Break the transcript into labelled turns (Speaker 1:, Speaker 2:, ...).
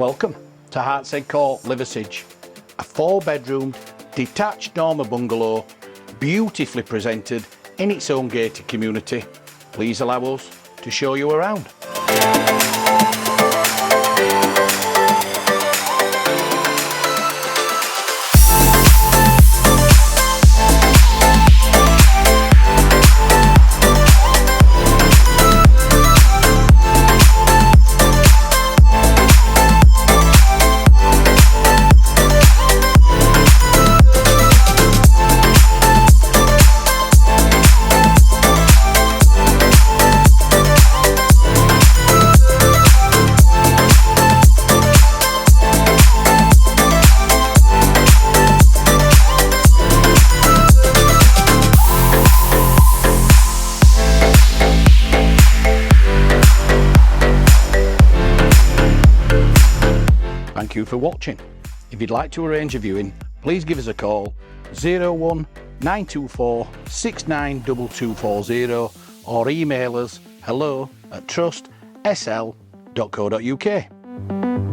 Speaker 1: Welcome to Hartshead Court, Liversedge, a 4-bedroomed detached dormer bungalow, beautifully presented in its own gated community. Please allow us to show you around. Thank you for watching. If you'd like to arrange a viewing, please give us a call 01924 692240 or email us hello@trustsl.co.uk.